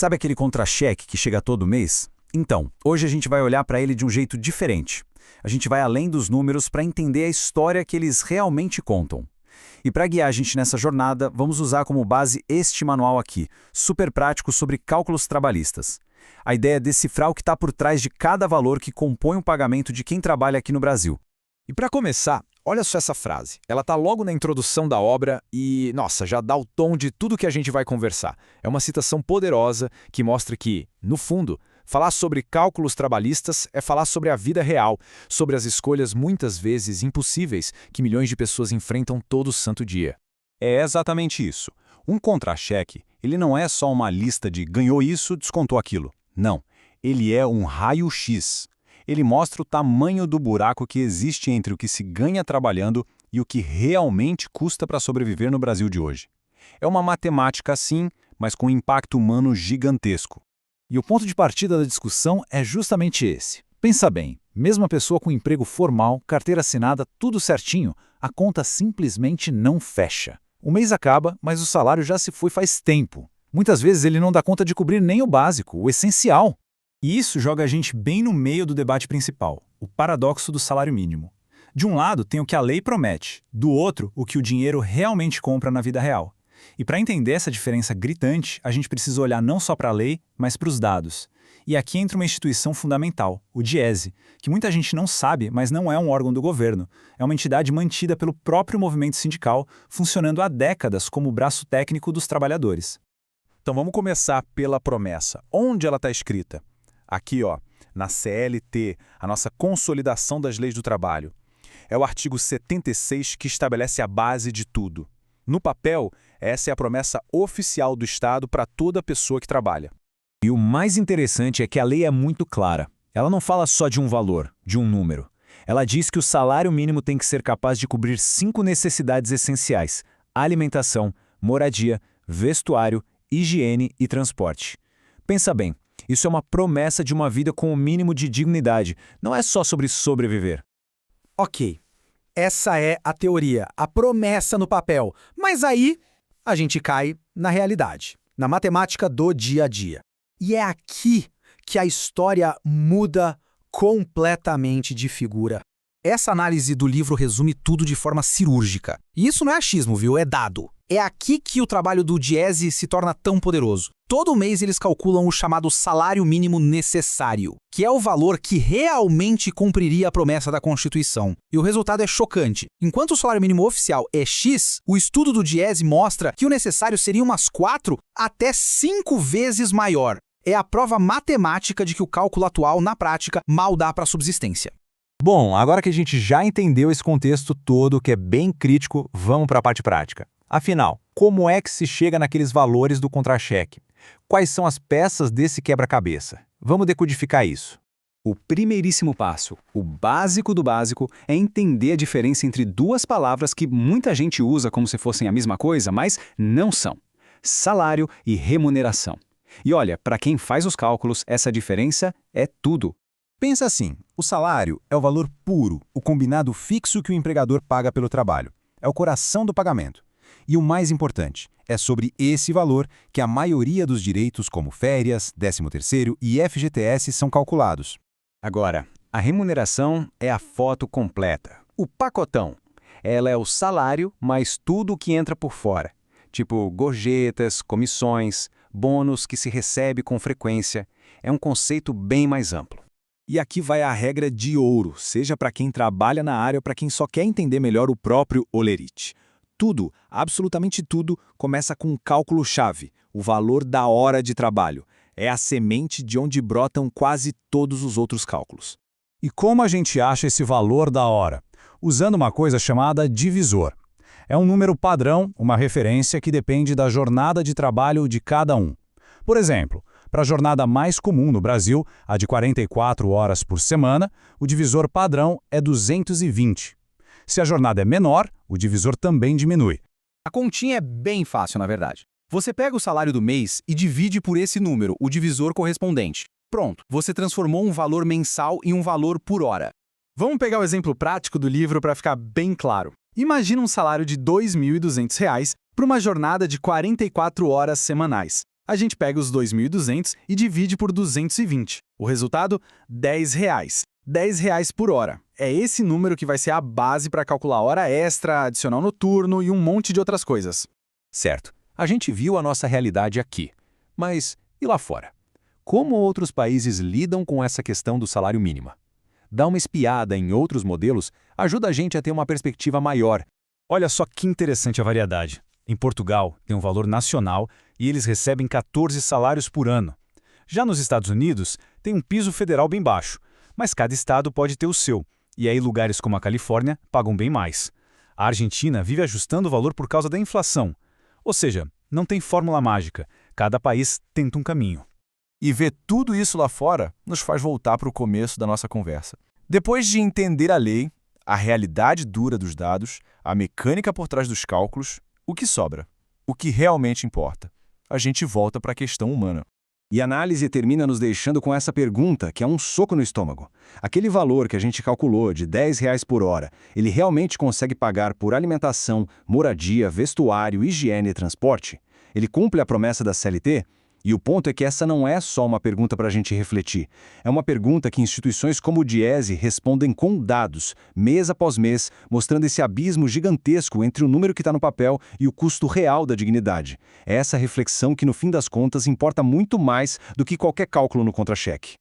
Sabe aquele contra-cheque que chega todo mês? Então, hoje a gente vai olhar para ele de um jeito diferente. A gente vai além dos números para entender a história que eles realmente contam. E para guiar a gente nessa jornada, vamos usar como base este manual aqui, super prático sobre cálculos trabalhistas. A ideia é decifrar o que está por trás de cada valor que compõe o pagamento de quem trabalha aqui no Brasil. E para começar, olha só essa frase. Ela está logo na introdução da obra e, nossa, já dá o tom de tudo que a gente vai conversar. É uma citação poderosa que mostra que, no fundo, falar sobre cálculos trabalhistas é falar sobre a vida real, sobre as escolhas muitas vezes impossíveis que milhões de pessoas enfrentam todo santo dia. É exatamente isso. Um contra-cheque, ele não é só uma lista de ganhou isso, descontou aquilo. Não, ele é um raio-x. Ele mostra o tamanho do buraco que existe entre o que se ganha trabalhando e o que realmente custa para sobreviver no Brasil de hoje. É uma matemática sim, mas com um impacto humano gigantesco. E o ponto de partida da discussão é justamente esse. Pensa bem, mesmo a pessoa com emprego formal, carteira assinada, tudo certinho, a conta simplesmente não fecha. O mês acaba, mas o salário já se foi faz tempo. Muitas vezes ele não dá conta de cobrir nem o básico, o essencial. E isso joga a gente bem no meio do debate principal, o paradoxo do salário mínimo. De um lado tem o que a lei promete, do outro o que o dinheiro realmente compra na vida real. E para entender essa diferença gritante, a gente precisa olhar não só para a lei, mas para os dados. E aqui entra uma instituição fundamental, o DIEESE, que muita gente não sabe, mas não é um órgão do governo. É uma entidade mantida pelo próprio movimento sindical, funcionando há décadas como braço técnico dos trabalhadores. Então vamos começar pela promessa. Onde ela está escrita? Aqui, ó, na CLT, a nossa Consolidação das Leis do Trabalho. É o artigo 76 que estabelece a base de tudo. No papel, essa é a promessa oficial do Estado para toda pessoa que trabalha. E o mais interessante é que a lei é muito clara. Ela não fala só de um valor, de um número. Ela diz que o salário mínimo tem que ser capaz de cobrir 5 necessidades essenciais: alimentação, moradia, vestuário, higiene e transporte. Pensa bem. Isso é uma promessa de uma vida com o mínimo de dignidade. Não é só sobre sobreviver. Ok, essa é a teoria, a promessa no papel. Mas aí a gente cai na realidade, na matemática do dia a dia. E é aqui que a história muda completamente de figura. Essa análise do livro resume tudo de forma cirúrgica. E isso não é achismo, viu? É dado. É aqui que o trabalho do DIEESE se torna tão poderoso. Todo mês eles calculam o chamado salário mínimo necessário, que é o valor que realmente cumpriria a promessa da Constituição. E o resultado é chocante. Enquanto o salário mínimo oficial é X, o estudo do DIEESE mostra que o necessário seria umas 4 até 5 vezes maior. É a prova matemática de que o cálculo atual, na prática, mal dá para a subsistência. Bom, agora que a gente já entendeu esse contexto todo, que é bem crítico, vamos para a parte prática. Afinal, como é que se chega naqueles valores do contra-cheque? Quais são as peças desse quebra-cabeça? Vamos decodificar isso. O primeiríssimo passo, o básico do básico, é entender a diferença entre duas palavras que muita gente usa como se fossem a mesma coisa, mas não são: salário e remuneração. E olha, para quem faz os cálculos, essa diferença é tudo. Pensa assim, o salário é o valor puro, o combinado fixo que o empregador paga pelo trabalho. É o coração do pagamento. E o mais importante, é sobre esse valor que a maioria dos direitos como férias, 13º e FGTS são calculados. Agora, a remuneração é a foto completa, o pacotão. Ela é o salário mais tudo o que entra por fora, tipo gorjetas, comissões, bônus que se recebe com frequência. É um conceito bem mais amplo. E aqui vai a regra de ouro, seja para quem trabalha na área ou para quem só quer entender melhor o próprio olerite. Tudo, absolutamente tudo, começa com um cálculo-chave, o valor da hora de trabalho. É a semente de onde brotam quase todos os outros cálculos. E como a gente acha esse valor da hora? Usando uma coisa chamada divisor. É um número padrão, uma referência que depende da jornada de trabalho de cada um. Por exemplo, para a jornada mais comum no Brasil, a de 44 horas por semana, o divisor padrão é 220. Se a jornada é menor, o divisor também diminui. A continha é bem fácil, na verdade. Você pega o salário do mês e divide por esse número, o divisor correspondente. Pronto, você transformou um valor mensal em um valor por hora. Vamos pegar o exemplo prático do livro para ficar bem claro. Imagina um salário de R$ 2.200 para uma jornada de 44 horas semanais. A gente pega os 2.200 e divide por 220. O resultado? R$10. R$10 por hora. É esse número que vai ser a base para calcular hora extra, adicional noturno e um monte de outras coisas. Certo. A gente viu a nossa realidade aqui. Mas e lá fora? Como outros países lidam com essa questão do salário mínimo? Dar uma espiada em outros modelos ajuda a gente a ter uma perspectiva maior. Olha só que interessante a variedade. Em Portugal, tem um valor nacional e eles recebem 14 salários por ano. Já nos Estados Unidos, tem um piso federal bem baixo, mas cada estado pode ter o seu, e aí lugares como a Califórnia pagam bem mais. A Argentina vive ajustando o valor por causa da inflação. Ou seja, não tem fórmula mágica, cada país tenta um caminho. E ver tudo isso lá fora nos faz voltar para o começo da nossa conversa. Depois de entender a lei, a realidade dura dos dados, a mecânica por trás dos cálculos, o que sobra? O que realmente importa? A gente volta para a questão humana. E a análise termina nos deixando com essa pergunta, que é um soco no estômago. Aquele valor que a gente calculou de R$10 por hora, ele realmente consegue pagar por alimentação, moradia, vestuário, higiene e transporte? Ele cumpre a promessa da CLT? E o ponto é que essa não é só uma pergunta para a gente refletir. É uma pergunta que instituições como o Diese respondem com dados, mês após mês, mostrando esse abismo gigantesco entre o número que está no papel e o custo real da dignidade. É essa reflexão que, no fim das contas, importa muito mais do que qualquer cálculo no contra-cheque.